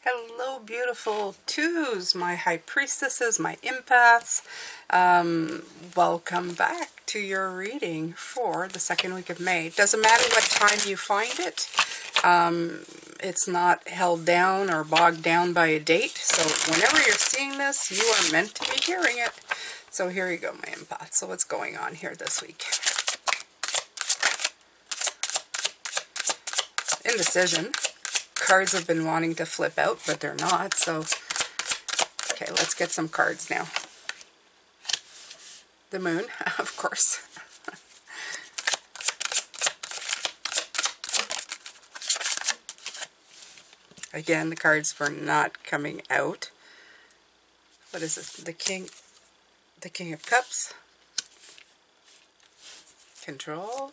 Hello, beautiful twos, my high priestesses, my empaths. Welcome back to your reading for the second week of May. Doesn't matter what time you find it. It's not held down or bogged down by a date. So whenever you're seeing this, you are meant to be hearing it. So here you go, my empaths. So what's going on here this week? Indecision. Cards have been wanting to flip out, but they're not. So, okay, let's get some cards now. The moon, of course. Again, the cards were not coming out. What is it? The King of Cups. Control.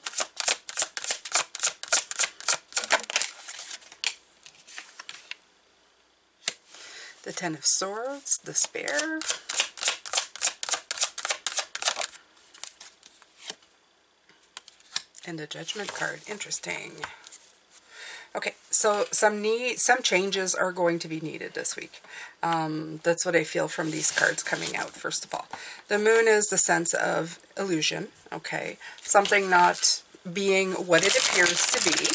The Ten of Swords, Despair. And the Judgment card. Interesting. Okay, so some changes are going to be needed this week. That's what I feel from these cards coming out, first of all. The moon is the sense of illusion, okay? Something not being what it appears to be.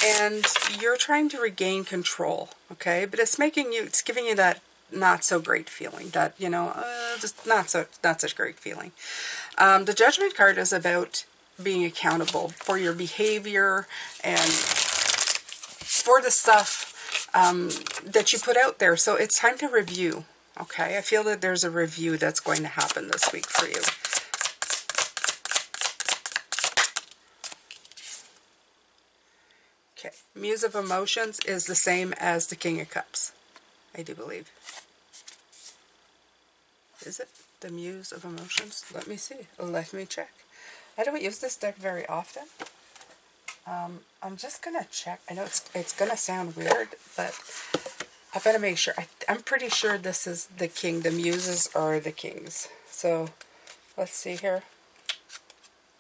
And you're trying to regain control, okay? But it's giving you that not so great feeling, that, you know, just not such great feeling. The Judgment card is about being accountable for your behavior and for the stuff that you put out there. So it's time to review, okay? I feel that there's a review that's going to happen this week for you. Okay, Muse of Emotions is the same as the King of Cups, I do believe. Is it the Muse of Emotions? Let me see. Let me check. I don't use this deck very often. I'm just going to check. I know it's going to sound weird, but I've got to make sure. I'm pretty sure this is the King. The Muses are the Kings. So, let's see here.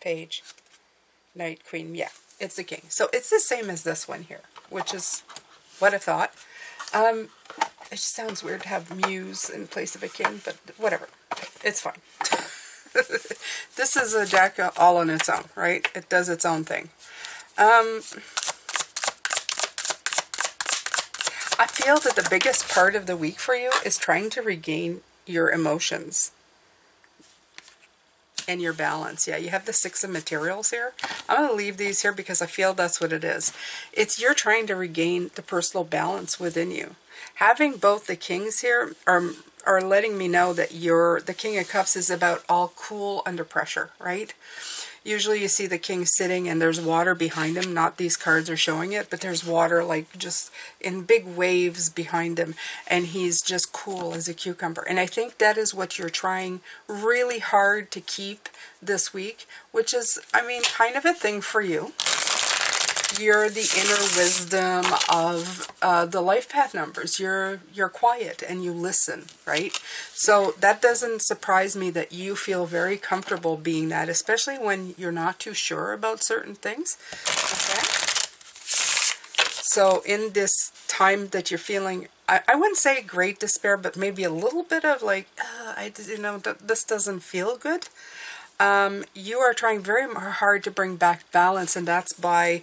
Page. Knight, Queen. Yeah. It's the King. So it's the same as this one here, which is what I thought. It just sounds weird to have Muse in place of a King, but whatever. It's fine. This is a deck all on its own, right? It does its own thing. I feel that the biggest part of the week for you is trying to regain your emotions and your balance. Yeah, you have the Six of Materials here. I'm going to leave these here because I feel that's what it is. You're trying to regain the personal balance within you. Having both the Kings here are letting me know that the King of Cups is about all cool under pressure, right? Usually you see the King sitting and there's water behind him. Not these cards are showing it, but there's water like just in big waves behind him. And he's just cool as a cucumber. And I think that is what you're trying really hard to keep this week, which is, I mean, kind of a thing for you. You're the inner wisdom of the life path numbers. You're quiet and you listen, right? So that doesn't surprise me that you feel very comfortable being that, especially when you're not too sure about certain things. Okay. So in this time that you're feeling, I wouldn't say great despair, but maybe a little bit of like, this doesn't feel good. You are trying very hard to bring back balance, and that's by,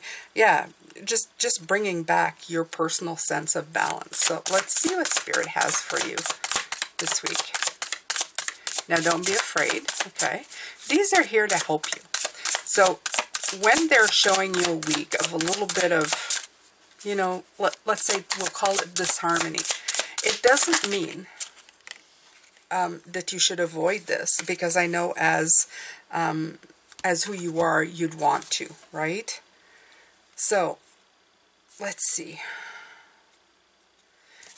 just bringing back your personal sense of balance. So let's see what Spirit has for you this week. Now, don't be afraid, okay? These are here to help you. So when they're showing you a week of a little bit of, you know, let's say we'll call it disharmony, it doesn't mean that you should avoid this, because I know as who you are, you'd want to, right? So, let's see.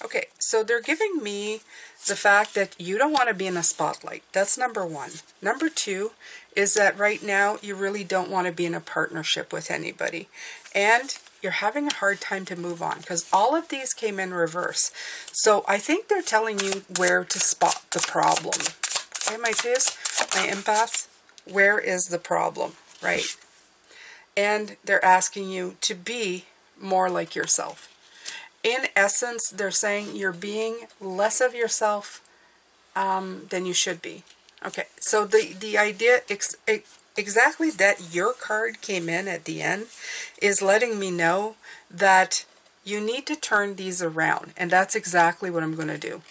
Okay, so they're giving me the fact that you don't want to be in a spotlight. That's number one. Number two is that right now you really don't want to be in a partnership with anybody. And you're having a hard time to move on because all of these came in reverse. So I think they're telling you where to spot the problem. Okay, my twos, my empaths, where is the problem, right? And they're asking you to be more like yourself. in essence, they're saying you're being less of yourself than you should be. Okay, so the idea exactly that your card came in at the end is letting me know that you need to turn these around, and that's exactly what I'm going to do.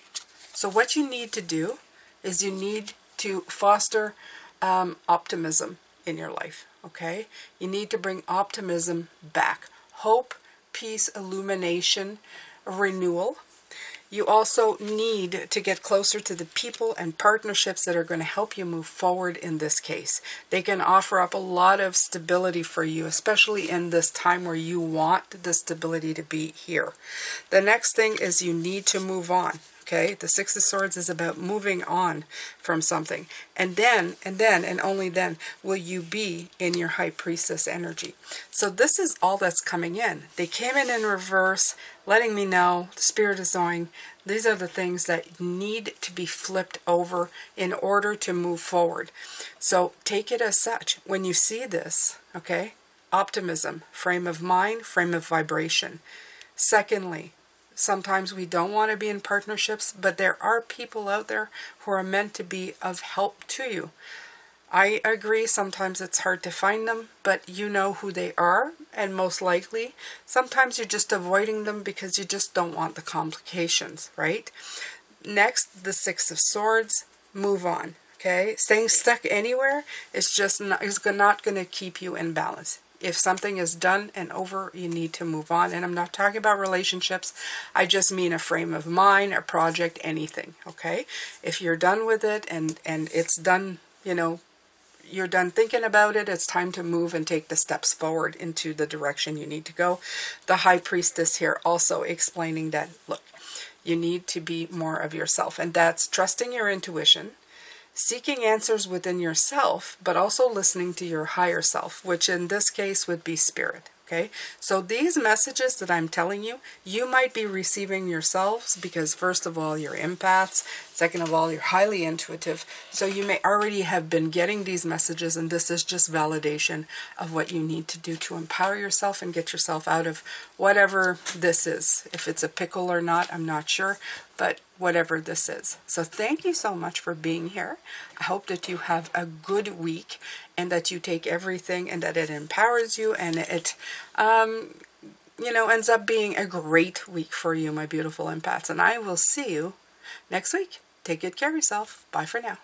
So what you need to do is you need to foster optimism in your life, okay? You need to bring optimism back. Hope, peace, illumination, renewal. You also need to get closer to the people and partnerships that are going to help you move forward in this case. They can offer up a lot of stability for you, especially in this time where you want the stability to be here. The next thing is you need to move on. Okay, the Six of Swords is about moving on from something. And then, and only then, will you be in your High Priestess energy. So this is all that's coming in. They came in reverse, letting me know, the Spirit is knowing, these are the things that need to be flipped over in order to move forward. So take it as such. When you see this, okay, optimism, frame of mind, frame of vibration. Secondly, sometimes we don't want to be in partnerships, but there are people out there who are meant to be of help to you. I agree, sometimes it's hard to find them, but you know who they are, and most likely, sometimes you're just avoiding them because you just don't want the complications, right? Next, the Six of Swords, move on, okay? Staying stuck anywhere is just not going to keep you in balance. If something is done and over, you need to move on. And I'm not talking about relationships. I just mean a frame of mind, a project, anything, okay? If you're done with it and it's done, you know, you're done thinking about it, it's time to move and take the steps forward into the direction you need to go. The High Priestess here also explaining that, look, you need to be more of yourself. And that's trusting your intuition, seeking answers within yourself, but also listening to your higher self, which in this case would be spirit. Okay, so these messages that I'm telling you, you might be receiving yourselves because first of all, you're empaths. Second of all, you're highly intuitive. So you may already have been getting these messages, and this is just validation of what you need to do to empower yourself and get yourself out of whatever this is. If it's a pickle or not, I'm not sure, but whatever this is. So thank you so much for being here. I hope that you have a good week and that you take everything and that it empowers you and it, you know, ends up being a great week for you, my beautiful empaths. And I will see you next week. Take good care of yourself. Bye for now.